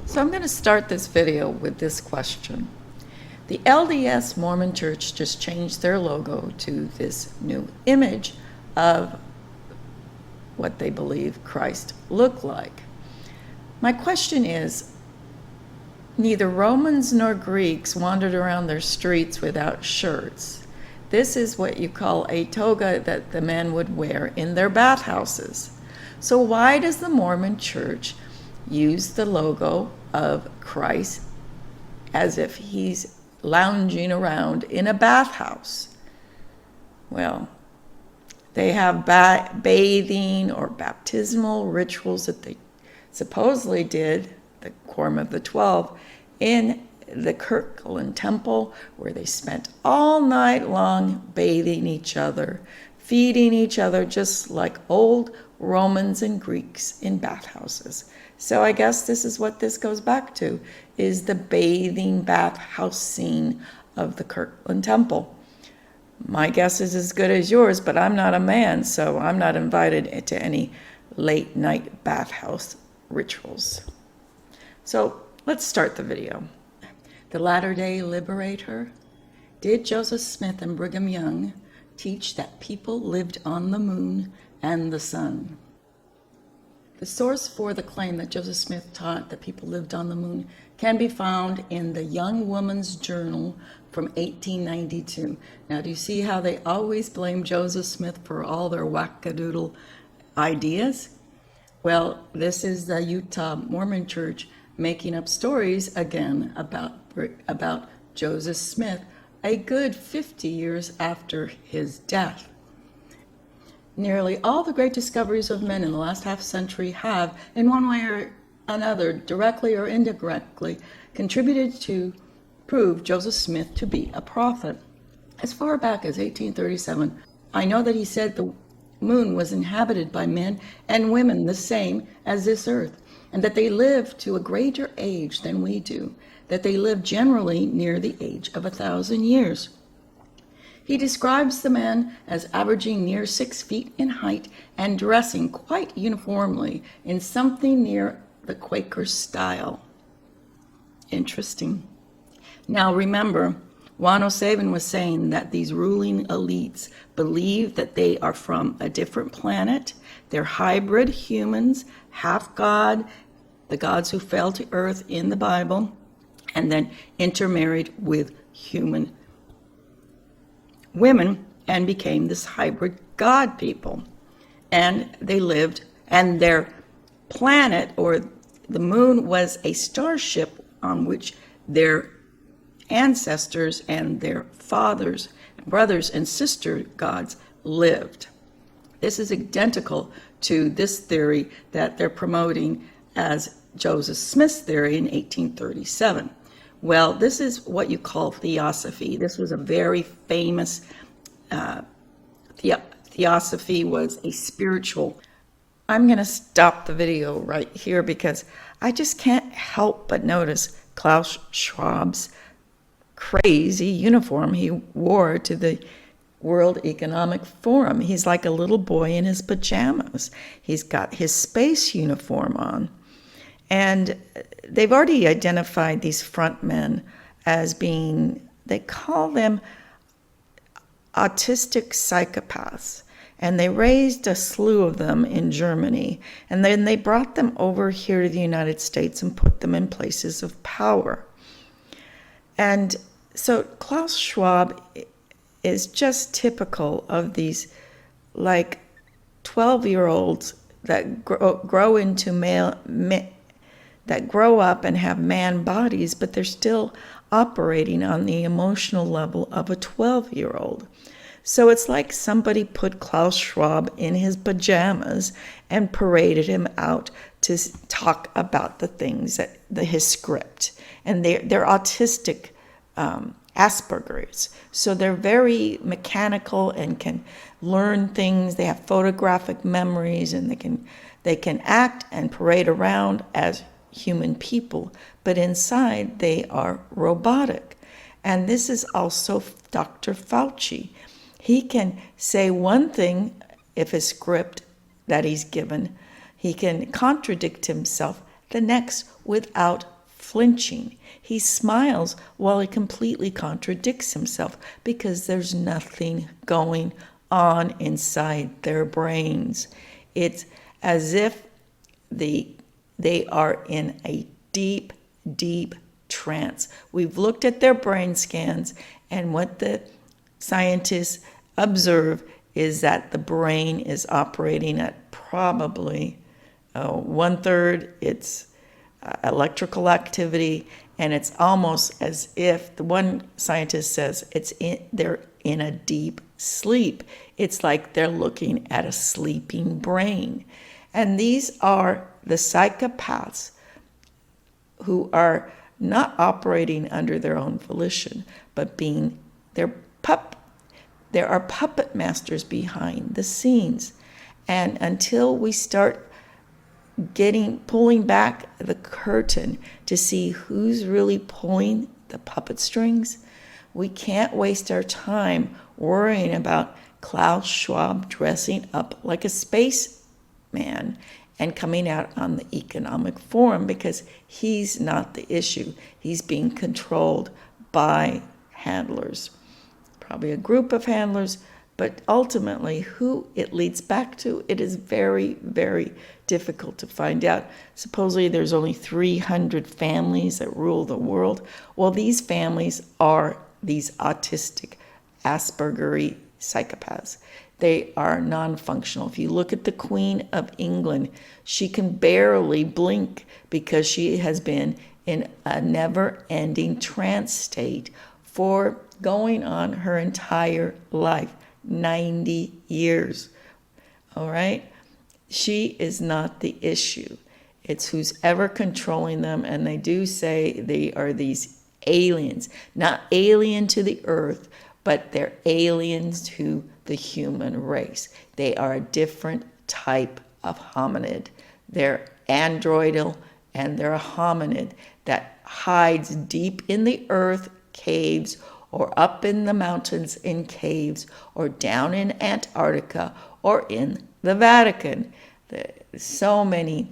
So I'm going to start this video with this question. The LDS Mormon Church just changed their logo to this new image of what they believe Christ looked like. My question is, neither Romans nor Greeks wandered around their streets without shirts. This is what you call a toga that the men would wear in their bathhouses. So why does the Mormon Church use the logo of Christ as if he's lounging around in a bathhouse? Well, they have bathing or baptismal rituals that they supposedly did, the Quorum of the 12, in the Kirtland Temple, where they spent all night long bathing each other, feeding each other, just like old Romans and Greeks in bathhouses. So I guess this is what this goes back to, is the bathing bathhouse scene of the Kirtland Temple. My guess is as good as yours, but I'm not a man, so I'm not invited to any late night bathhouse rituals. So let's start the video. The Latter-day Liberator. Did Joseph Smith and Brigham Young teach that people lived on the moon and the sun? The source for the claim that Joseph Smith taught that people lived on the moon can be found in the Young Woman's Journal from 1892. Now, do you see how they always blame Joseph Smith for all their wackadoodle ideas? Well, this is the Utah Mormon Church making up stories again about Joseph Smith a good 50 years after his death. Nearly all the great discoveries of men in the last half century have, in one way or another, directly or indirectly, contributed to prove Joseph Smith to be a prophet. As far back as 1837, I know that he said the moon was inhabited by men and women the same as this earth, and that they lived to a greater age than we do, that they lived generally near the age of 1,000 years. He describes the men as averaging near 6 feet in height and dressing quite uniformly in something near the Quaker style. Interesting. Now remember, Juan O'Savin was saying that these ruling elites believe that they are from a different planet. They're hybrid humans, half God, the gods who fell to earth in the Bible, and then intermarried with human women and became this hybrid God people. And they lived, and their planet, or the moon, was a starship on which their ancestors and their fathers, brothers and sister gods lived. This is identical to this theory that they're promoting as Joseph Smith's theory in 1837. Well, this is what you call theosophy. This was a very famous theosophy, was a spiritual. I'm going to stop the video right here because I just can't help but notice Klaus Schwab's crazy uniform he wore to the World Economic Forum. He's like a little boy in his pajamas. He's got his space uniform on. And they've already identified these front men as being, they call them autistic psychopaths. And they raised a slew of them in Germany. And then they brought them over here to the United States and put them in places of power. And so Klaus Schwab is just typical of these like 12-year-olds that grow into that grow up and have man bodies, but they're still operating on the emotional level of a 12-year-old. So it's like somebody put Klaus Schwab in his pajamas and paraded him out to talk about the things that his script. And they're autistic Asperger's. So they're very mechanical and can learn things. They have photographic memories, and they can act and parade around as human people, but inside they are robotic. And this is also Dr. Fauci. He can say one thing if his script that he's given, he can contradict himself the next without flinching. He smiles while he completely contradicts himself because there's nothing going on inside their brains. It's as if they are in a deep, deep trance. We've looked at their brain scans, and what the scientists observe is that the brain is operating at probably 1/3 its electrical activity, and it's almost as if, the one scientist says, they're in a deep sleep. It's like they're looking at a sleeping brain. And these are the psychopaths who are not operating under their own volition, but there are puppet masters behind the scenes. And until we start pulling back the curtain to see who's really pulling the puppet strings, we can't waste our time worrying about Klaus Schwab dressing up like a spaceman and coming out on the economic forum, because he's not the issue. He's being controlled by handlers, probably a group of handlers, but ultimately who it leads back to, it is very, very difficult to find out. Supposedly there's only 300 families that rule the world. Well, these families are these autistic, Aspergery psychopaths. They are non-functional. If you look at the Queen of England, she can barely blink because she has been in a never-ending trance state for going on her entire life, 90 years. All right? She is not the issue. It's who's ever controlling them, and they do say they are these aliens, not alien to the earth, but they're aliens to the human race. They are a different type of hominid. They're androidal, and they're a hominid that hides deep in the earth caves, or up in the mountains in caves, or down in Antarctica, or in the Vatican. There's so many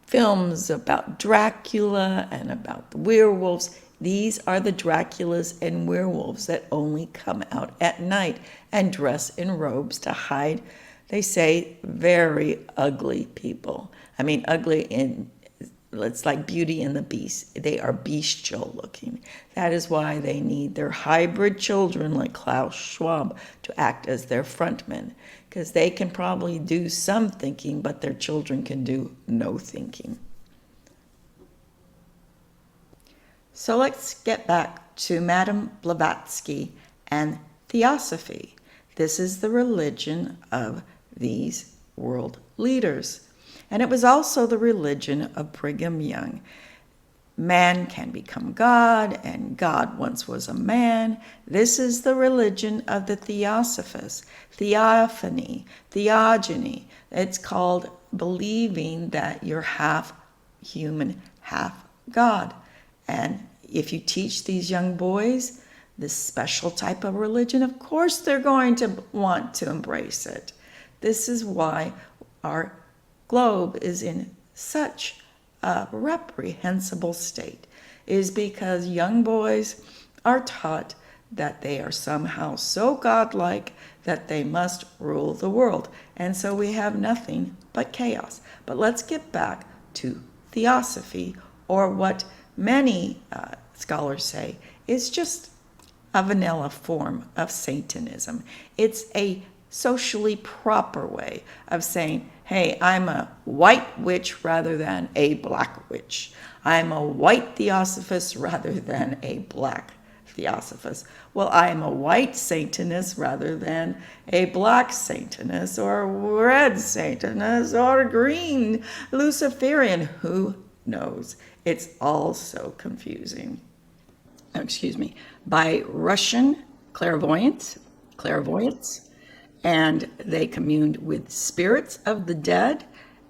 films about Dracula and about the werewolves. These are the Draculas and werewolves that only come out at night and dress in robes to hide, they say, very ugly people. I mean, ugly it's like Beauty and the Beast. They are bestial looking. That is why they need their hybrid children like Klaus Schwab to act as their frontmen, because they can probably do some thinking, but their children can do no thinking. So let's get back to Madame Blavatsky and Theosophy. This is the religion of these world leaders. And it was also the religion of Brigham Young. Man can become God, and God once was a man. This is the religion of the Theosophists. Theophany, theogony. It's called believing that you're half human, half God. And if you teach these young boys this special type of religion, of course they're going to want to embrace it. This is why our globe is in such a reprehensible state, is because young boys are taught that they are somehow so godlike that they must rule the world. And so we have nothing but chaos. But let's get back to Theosophy, or what many scholars say is just a vanilla form of Satanism. It's a socially proper way of saying, hey, I'm a white witch rather than a black witch. I'm a white theosophist rather than a black theosophist. Well, I'm a white Satanist rather than a black Satanist, or a red Satanist, or a green Luciferian. Who knows? It's all so confusing. By Russian clairvoyants, and they communed with spirits of the dead.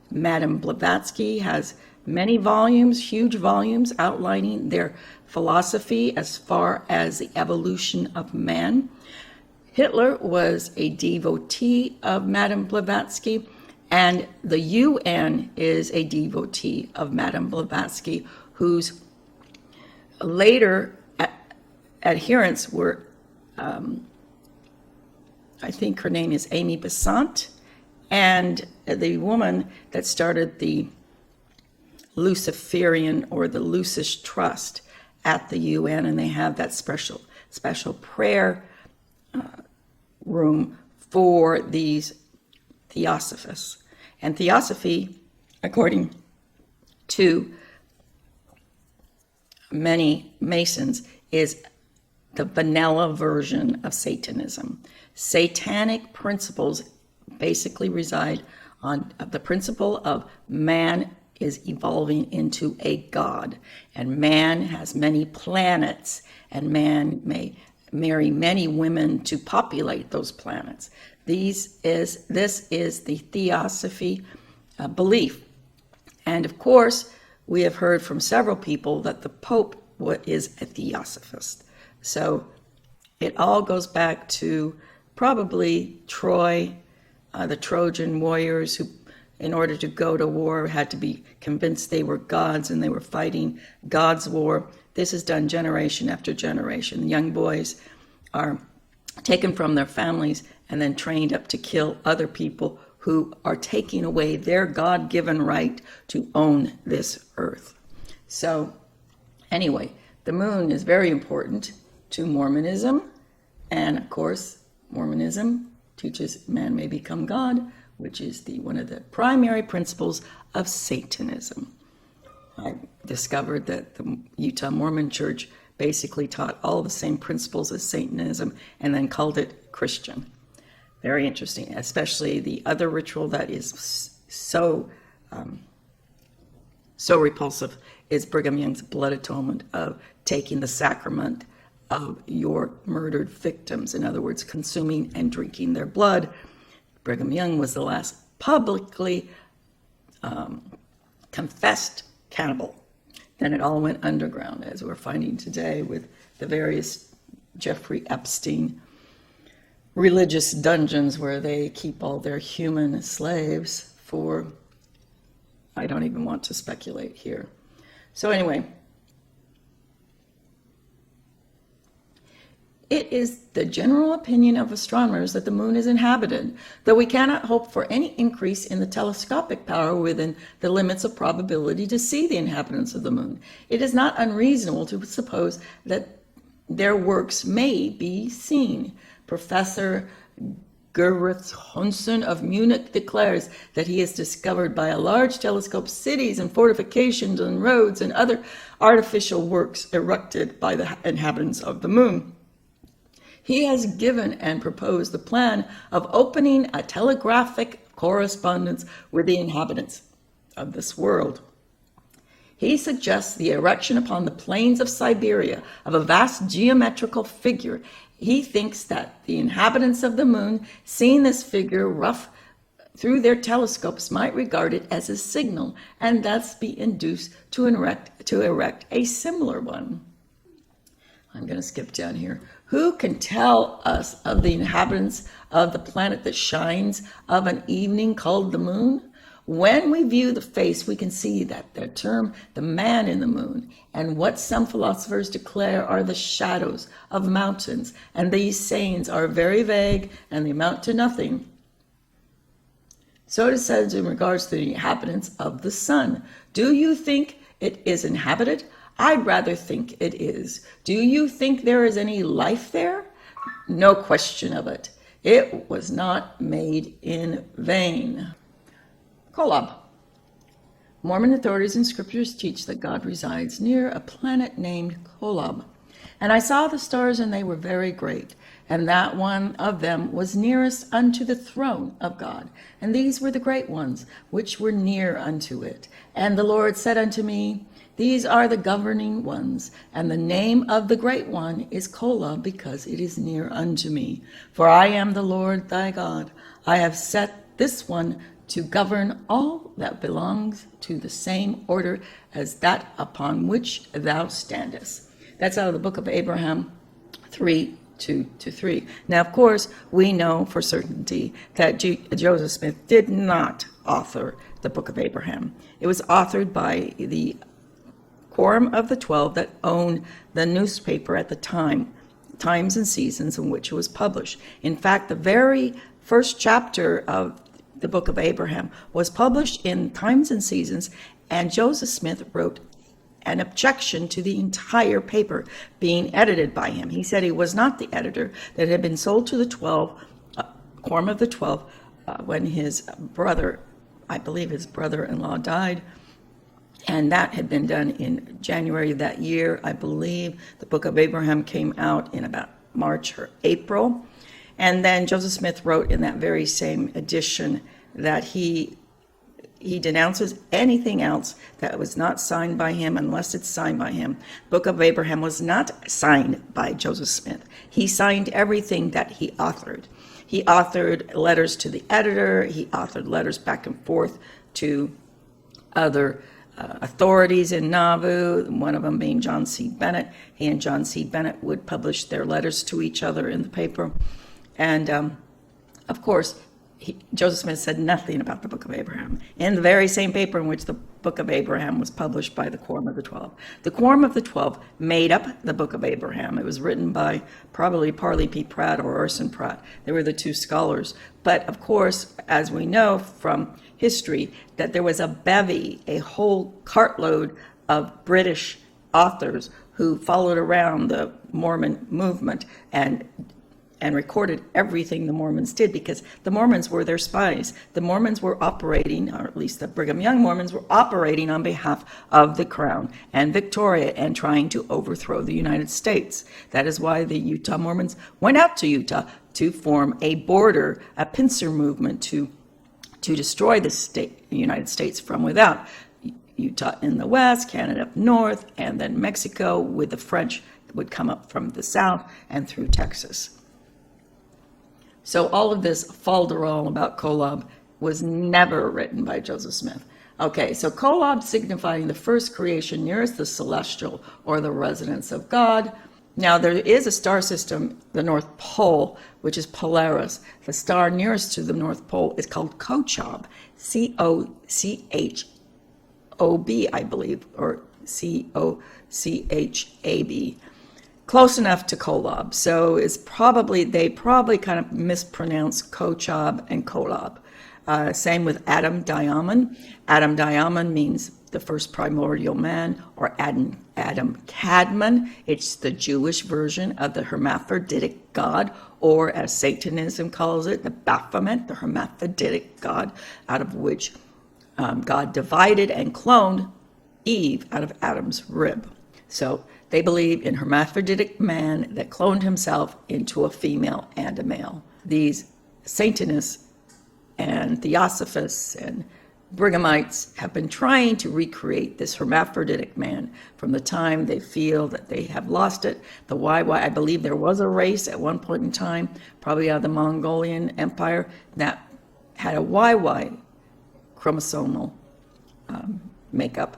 Madame Blavatsky has many volumes, huge volumes, outlining their philosophy as far as the evolution of man. Hitler was a devotee of Madame Blavatsky, And the UN is a devotee of Madame Blavatsky, whose later adherents were, I think her name is Amy Besant, and the woman that started the Luciferian or the Lucis Trust at the UN, and they have that special prayer room for these theosophists. And theosophy, according to many Masons, is the vanilla version of Satanism. Satanic principles basically reside on the principle of man is evolving into a god, and man has many planets, and man may marry many women to populate those planets. This is the theosophy belief. And of course, we have heard from several people that the Pope is a theosophist. So it all goes back to probably Troy, the Trojan warriors who, in order to go to war, had to be convinced they were gods and they were fighting God's war. This is done generation after generation. Young boys are taken from their families and then trained up to kill other people who are taking away their God-given right to own this earth. So anyway, the moon is very important to Mormonism. And of course, Mormonism teaches man may become God, which is one of the primary principles of Satanism. I discovered that the Utah Mormon Church basically taught all the same principles as Satanism and then called it Christian. Very interesting, especially the other ritual that is so repulsive is Brigham Young's blood atonement of taking the sacrament of your murdered victims. In other words, consuming and drinking their blood. Brigham Young was the last publicly confessed cannibal. Then it all went underground, as we're finding today with the various Jeffrey Epstein religious dungeons where they keep all their human slaves for, I don't even want to speculate here. So anyway, it is the general opinion of astronomers that the moon is inhabited, though we cannot hope for any increase in the telescopic power within the limits of probability to see the inhabitants of the moon. It is not unreasonable to suppose that their works may be seen. Professor Gerrit Honsen of Munich declares that he has discovered by a large telescope cities and fortifications and roads and other artificial works erected by the inhabitants of the moon. He has given and proposed the plan of opening a telegraphic correspondence with the inhabitants of this world. He suggests the erection upon the plains of Siberia of a vast geometrical figure. He thinks that the inhabitants of the moon, seeing this figure rough through their telescopes, might regard it as a signal and thus be induced to erect a similar one. I'm going to skip down here. Who can tell us of the inhabitants of the planet that shines of an evening called the moon? When we view the face, we can see that the term the man in the moon, and what some philosophers declare are the shadows of mountains, and these sayings are very vague and they amount to nothing. So it says in regards to the inhabitants of the sun. Do you think it is inhabited? I'd rather think it is. Do you think there is any life there? No question of it. It was not made in vain. Kolob. Mormon authorities and scriptures teach that God resides near a planet named Kolob. And I saw the stars, and they were very great, and that one of them was nearest unto the throne of God. And these were the great ones, which were near unto it. And the Lord said unto me, these are the governing ones, and the name of the great one is Kolob, because it is near unto me. For I am the Lord thy God. I have set this one to govern all that belongs to the same order as that upon which thou standest. That's out of the book of Abraham 3:2 2 to 3. Now, of course, we know for certainty that Joseph Smith did not author the Book of Abraham. It was authored by the Quorum of the 12 that owned the newspaper at the time, Times and Seasons, in which it was published. In fact, the very first chapter of the Book of Abraham was published in Times and Seasons, and Joseph Smith wrote an objection to the entire paper being edited by him. He said he was not the editor, that it had been sold to the 12, Quorum of the 12, when his brother, I believe his brother-in-law, died. And that had been done in January of that year. I believe the Book of Abraham came out in about March or April. And then Joseph Smith wrote in that very same edition that he denounces anything else that was not signed by him unless it's signed by him. Book of Abraham was not signed by Joseph Smith. He signed everything that he authored. He authored letters to the editor. He authored letters back and forth to other authorities in Nauvoo, one of them being John C. Bennett. He and John C. Bennett would publish their letters to each other in the paper. And of course, Joseph Smith said nothing about the Book of Abraham in the very same paper in which the Book of Abraham was published by the Quorum of the 12. The Quorum of the 12 made up the Book of Abraham. It was written by probably Parley P. Pratt or Orson Pratt. They were the two scholars. But of course, as we know from history, that there was a bevy, a whole cartload of British authors who followed around the Mormon movement and recorded everything the Mormons did, because the Mormons were their spies. The Mormons were operating, or at least the Brigham Young Mormons were operating on behalf of the Crown and Victoria and trying to overthrow the United States. That is why the Utah Mormons went out to Utah to form a border, a pincer movement to destroy the United States from without. Utah in the west, Canada up north, and then Mexico with the French would come up from the south and through Texas. So all of this falderall about Kolob was never written by Joseph Smith. Okay, so Kolob signifying the first creation nearest the celestial or the residence of God. Now there is a star system, the North Pole, which is Polaris. The star nearest to the North Pole is called Kochab, C-O-C-H-O-B, I believe, or C-O-C-H-A-B. Close enough to Kolob. So they probably kind of mispronounce Kochab and Kolob. Same with Adam Diamond. Adam Diamond means the first primordial man, or Adam Kadmon. It's the Jewish version of the hermaphroditic God, or as Satanism calls it, the Baphomet, the hermaphroditic God, out of which God divided and cloned Eve out of Adam's rib. So they believe in hermaphroditic man that cloned himself into a female and a male. These Satanists and Theosophists and Brighamites have been trying to recreate this hermaphroditic man from the time they feel that they have lost it. The YY, I believe there was a race at one point in time, probably out of the Mongolian Empire, that had a YY chromosomal makeup,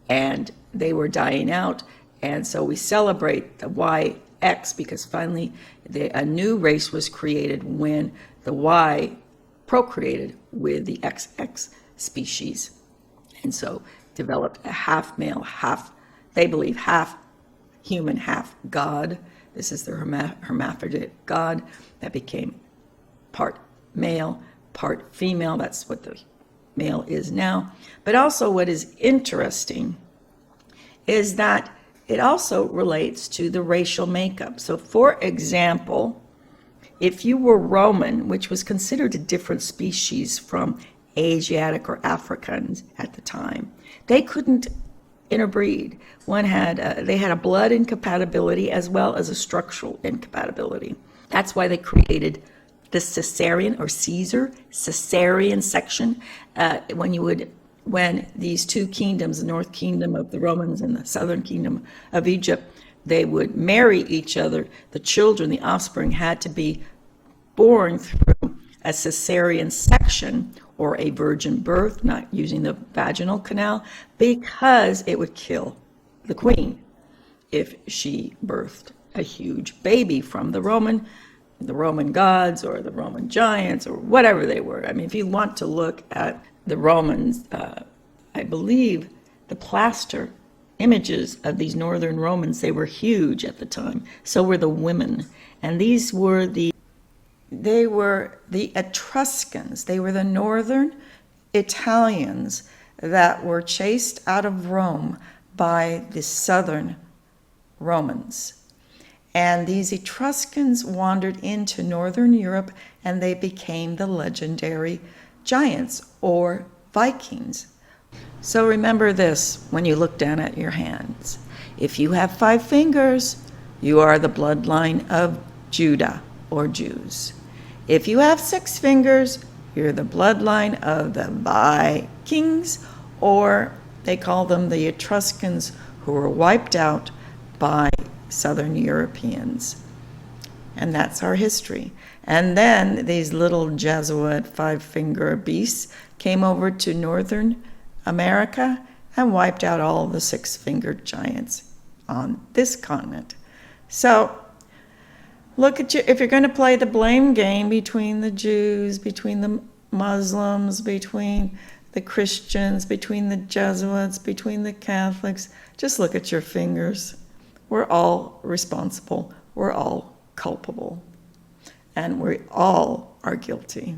and they were dying out. And so we celebrate the YX because finally a new race was created when the Y procreated with the XX species, and so developed a half male, they believe half human, half God. This is their hermaphroditic God that became part male, part female. That's what the male is now. But also what is interesting is that it also relates to the racial makeup. So for example, if you were Roman, which was considered a different species from Asiatic or Africans at the time, they couldn't interbreed. They had a blood incompatibility as well as a structural incompatibility. That's why they created the Caesarean or Caesarean section. When these two kingdoms, the North Kingdom of the Romans and the Southern Kingdom of Egypt, they would marry each other. The children, the offspring, had to be born through a Caesarean section or a virgin birth, not using the vaginal canal, because it would kill the queen if she birthed. a huge baby from the Roman gods or the Roman giants or whatever they were. I mean, if you want to look at the Romans, I believe the plaster images of these northern Romans, they were huge at the time. So were the women. And these were the Etruscans. They were the northern Italians that were chased out of Rome by the southern Romans. And these Etruscans wandered into northern Europe, and they became the legendary giants or Vikings. So remember this when you look down at your hands. If you have 5 fingers, you are the bloodline of Judah or Jews. If you have 6 fingers, you're the bloodline of the Vikings, or they call them the Etruscans, who were wiped out by Southern Europeans. And that's our history. And then these little Jesuit 5-finger beasts came over to Northern America and wiped out all the 6-fingered giants on this continent. So look at if you're going to play the blame game between the Jews, between the Muslims, between the Christians, between the Jesuits, between the Catholics, just look at your fingers. We're all responsible. We're all culpable. And we all are guilty.